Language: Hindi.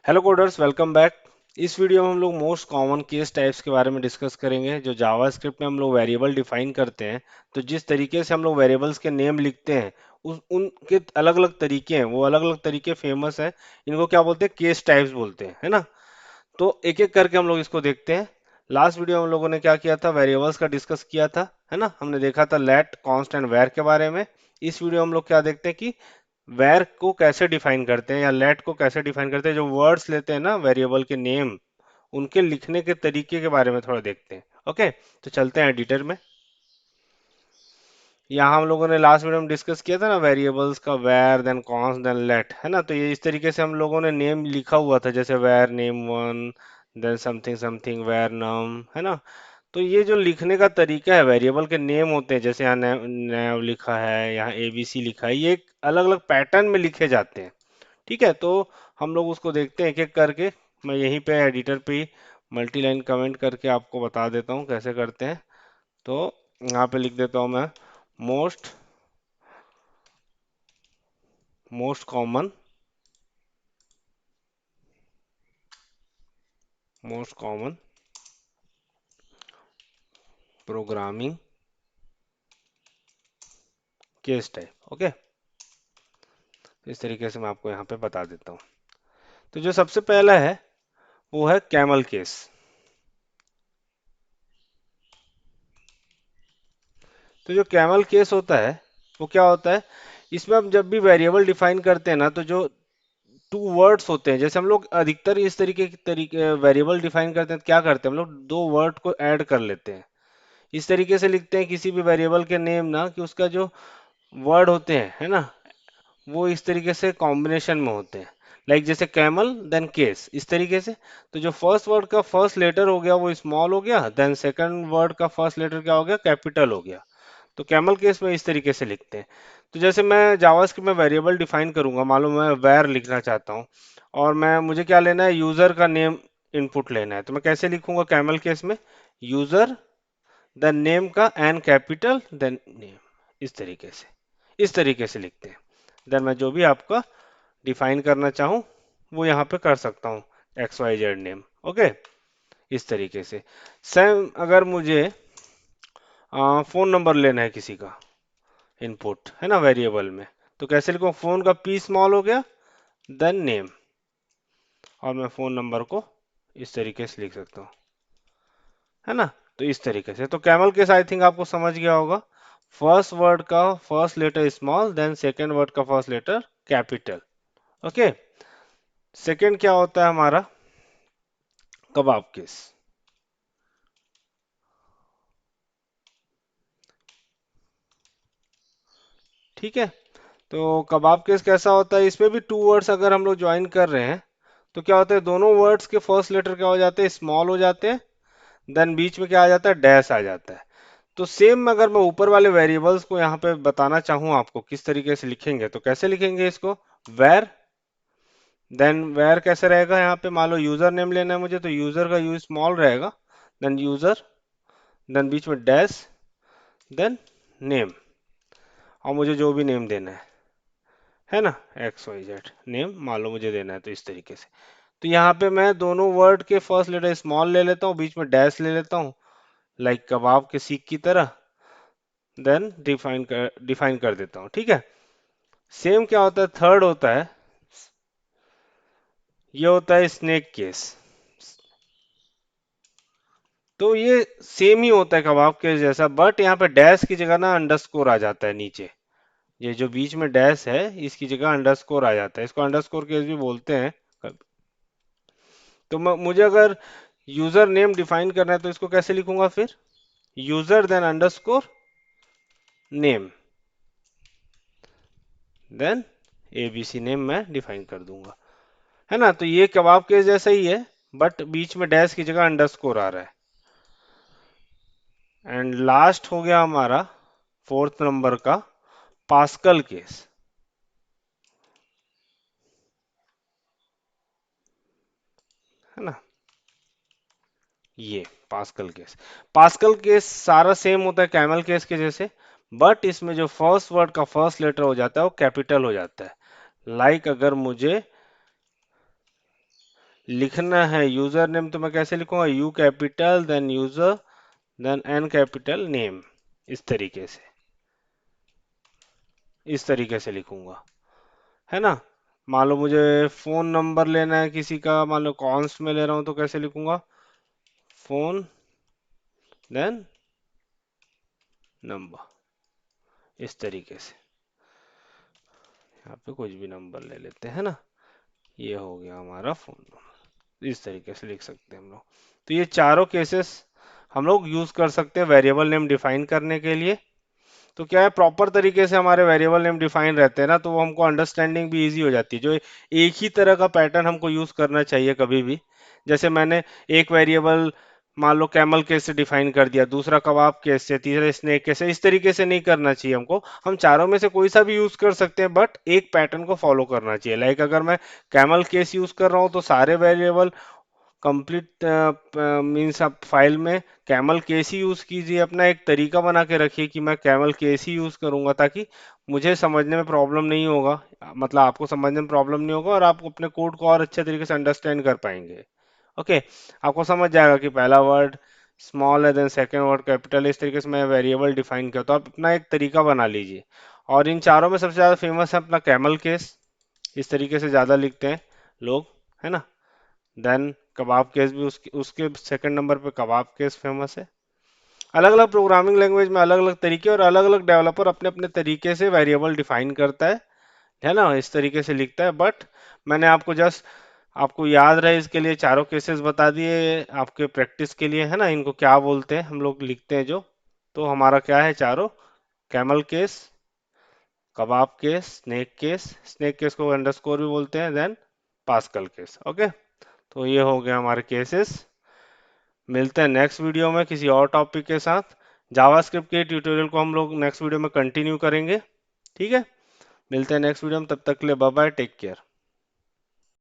Hello coders, welcome back. इस वीडियो में हम लोग मोस्ट कॉमन केस टाइप्स के बारे में डिस्कस करेंगे। जो जावास्क्रिप्ट में हम लोग वेरिएबल डिफाइन करते हैं, तो जिस तरीके से हम लोग वेरिएबल्स के नेम लिखते हैं उस उनके अलग अलग तरीके हैं, वो अलग अलग तरीके फेमस है। इनको क्या बोलते हैं? केस टाइप्स बोलते हैं, है ना। तो एक एक करके हम लोग इसको देखते हैं। लास्ट वीडियो में हम लोगों ने क्या किया था? वेरिएबल्स का डिस्कस किया था, है ना। हमने देखा था लेट, कॉन्स्ट एंड वेर के बारे में। इस वीडियो में हम लोग क्या देखते हैं कि वेर को कैसे डिफाइन करते हैं या लेट को कैसे डिफाइन करते हैं। जो वर्ड्स लेते हैं ना वेरिएबल के नेम, उनके लिखने के तरीके के बारे में थोड़ा देखते हैं। ओके, तो चलते हैं एडिटर में। यहाँ हम लोगों ने लास्ट वीडियो में डिस्कस किया था ना वेरिएबल्स का, var then const then let, है ना। तो ये इस तरीके से हम लोगों ने नेम लिखा हुआ था, जैसे where name one, then something something where name, है ना। तो ये जो लिखने का तरीका है, वेरिएबल के नेम होते हैं, जैसे यहाँ नैव लिखा है, यहाँ एबीसी लिखा है, ये एक अलग अलग पैटर्न में लिखे जाते हैं। ठीक है, तो हम लोग उसको देखते हैं एक एक करके। मैं यहीं पे एडिटर पे ही मल्टी लाइन कमेंट करके आपको बता देता हूँ कैसे करते हैं। तो यहाँ पे लिख देता हूँ मैं most most common most common programming case type. Okay, इस तरीके से मैं आपको यहाँ पे बता देता हूँ। तो जो सबसे पहला है वो है कैमल केस। तो जो कैमल केस होता है वो क्या होता है? इसमें हम जब भी वेरिएबल डिफाइन करते हैं ना, तो जो टू वर्ड्स होते हैं, जैसे हम लोग अधिकतर इस तरीके वेरिएबल डिफाइन करते हैं तो क्या करते हैं, हम लोग दो वर्ड को ऐड कर लेते हैं। इस तरीके से लिखते हैं किसी भी वेरिएबल के नेम ना, कि उसका जो वर्ड होते हैं, है ना, वो इस तरीके से कॉम्बिनेशन में होते हैं। लाइक जैसे कैमल देन केस, इस तरीके से। तो जो फर्स्ट वर्ड का फर्स्ट लेटर हो गया वो स्मॉल हो गया, देन सेकंड वर्ड का फर्स्ट लेटर क्या हो गया? कैपिटल हो गया। तो कैमल केस में इस तरीके से लिखते हैं। तो जैसे मैं जावास्क्रिप्ट में वेरिएबल डिफाइन करूंगा, मालूम मैं वैर लिखना चाहता हूँ, और मैं मुझे क्या लेना है? यूजर का नेम इनपुट लेना है। तो मैं कैसे लिखूंगा कैमल केस में? यूजर, देन नेम का एन कैपिटल, देन नेम, इस तरीके से लिखते हैं। देन मैं जो भी आपका डिफाइन करना चाहूँ वो यहाँ पे कर सकता हूँ, x y z name. Okay, इस तरीके से। सेम अगर मुझे फोन नंबर लेना है किसी का इनपुट, है ना, वेरिएबल में, तो कैसे लिखूँ? फोन का पी स्मॉल हो गया, देन नेम, और मैं फोन नंबर को इस तरीके से लिख सकता हूँ, है ना। तो इस तरीके से तो कैमल केस आई थिंक आपको समझ गया होगा। फर्स्ट वर्ड का first letter small, then second word का first letter capital. Okay, second क्या होता है हमारा? Kebab case. ठीक है, तो कबाब केस कैसा होता है? इसमें भी टू वर्ड्स अगर हम लोग ज्वाइन कर रहे हैं तो क्या होता है? दोनों वर्ड्स के फर्स्ट लेटर क्या हो जाते हैं? स्मॉल हो जाते हैं, देन बीच में क्या आ जाता है? डैश आ जाता है। तो सेम अगर मैं ऊपर वाले वेरिएबल्स को यहाँ पे बताना चाहूँ आपको किस तरीके से लिखेंगे, तो कैसे लिखेंगे इसको? वेर, देन वेर कैसे रहेगा? यहाँ पे मान लो यूजर नेम लेना है मुझे, तो यूजर का यू स्मॉल रहेगा, देन यूजर, देन बीच में डैश, देन नेम, और मुझे जो भी नेम देना है ना, एक्स वाई जेड नेम मान लो मुझे देना है, तो इस तरीके से। तो यहाँ पे मैं दोनों वर्ड के फर्स्ट लेटर स्मॉल ले लेता हूँ, बीच में डैश ले लेता हूँ, लाइक कबाब के सीख की तरह, देन डिफाइन कर देता हूँ। ठीक है, सेम क्या होता है? थर्ड होता है, ये होता है स्नेक केस। तो ये सेम ही होता है कबाब के जैसा, बट यहाँ पे डैश की जगह ना अंडरस्कोर आ जाता है नीचे। ये जो बीच में डैश है इसकी जगह अंडरस्कोर आ जाता है, इसको अंडरस्कोर केस भी बोलते हैं। तो मुझे अगर यूजर नेम डिफाइन करना है तो इसको कैसे लिखूंगा फिर? User then underscore name, then ABC name मैं डिफाइन कर दूंगा, है ना। तो ये कबाब केस जैसा ही है, बट बीच में डैश की जगह अंडरस्कोर आ रहा है। एंड लास्ट हो गया हमारा फोर्थ नंबर का पास्कल केस, है ना। ये पास्कल केस सारा सेम होता है कैमल केस के जैसे, बट इसमें जो फर्स्ट वर्ड का फर्स्ट लेटर हो जाता है वो कैपिटल हो जाता है। लाइक अगर मुझे लिखना है यूजर नेम, तो मैं कैसे लिखूंगा, U capital then user then N capital name, इस तरीके से, इस तरीके से लिखूंगा, है ना। मान लो मुझे फोन नंबर लेना है किसी का, मान लो कॉन्स में ले रहा हूं, तो कैसे लिखूंगा, फोन देन नंबर, इस तरीके से। यहाँ पे कुछ भी नंबर ले लेते हैं ना, ये हो गया हमारा फोन नंबर, इस तरीके से लिख सकते हैं हम लोग। तो ये चारों केसेस हम लोग यूज कर सकते हैं वेरिएबल नेम डिफाइन करने के लिए। तो क्या है, प्रॉपर तरीके से हमारे वेरिएबल नेम डिफाइन रहते हैं ना, तो वो हमको अंडरस्टैंडिंग भी इजी हो जाती है, जो एक ही तरह का पैटर्न हमको यूज करना चाहिए कभी भी। जैसे मैंने एक वेरिएबल मान लो कैमल केस से डिफाइन कर दिया, दूसरा कबाब केस से, तीसरा स्नेक केस से, इस तरीके से नहीं करना चाहिए हमको। हम चारों में से कोई सा भी यूज कर सकते हैं, बट एक पैटर्न को फॉलो करना चाहिए। लाइक अगर मैं कैमल केस यूज कर रहा हूँ, तो सारे वेरिएबल कंप्लीट मीन्स आप फाइल में कैमल केस ही यूज कीजिए, अपना एक तरीका बना के रखिए कि मैं कैमल केस ही यूज करूंगा, ताकि मुझे समझने में प्रॉब्लम नहीं होगा, मतलब आपको समझने में प्रॉब्लम नहीं होगा, और आप अपने कोड को और अच्छे तरीके से अंडरस्टैंड कर पाएंगे। ओके, आपको समझ जाएगा कि पहला वर्ड स्मॉल है देन सेकेंड वर्ड कैपिटल, इस तरीके से मैं वेरिएबल डिफाइन किया, तो आप अपना एक तरीका बना लीजिए। और इन चारों में सबसे ज्यादा फेमस है अपना कैमल केस, इस तरीके से ज्यादा लिखते हैं लोग, है ना। देन कबाब केस भी उसके उसके सेकंड नंबर पे कबाब केस फेमस है। अलग अलग प्रोग्रामिंग लैंग्वेज में अलग अलग तरीके और अलग अलग डेवलपर अपने अपने तरीके से वेरिएबल डिफाइन करता है ना, इस तरीके से लिखता है। बट मैंने आपको जस्ट आपको याद रहे इसके लिए चारों केसेस बता दिए आपके प्रैक्टिस के लिए, है ना। इनको क्या बोलते हैं हम लोग लिखते हैं जो, तो हमारा क्या है चारों, कैमल केस, कबाब केस, स्नेक केस को अंडरस्कोर भी बोलते हैं, देन पास्कल केस। ओके, तो ये हो गया हमारे केसेस। मिलते हैं नेक्स्ट वीडियो में किसी और टॉपिक के साथ। जावास्क्रिप्ट के ट्यूटोरियल को हम लोग नेक्स्ट वीडियो में कंटिन्यू करेंगे, ठीक है। मिलते हैं नेक्स्ट वीडियो में, तब तक के लिए बाय बाय, टेक केयर।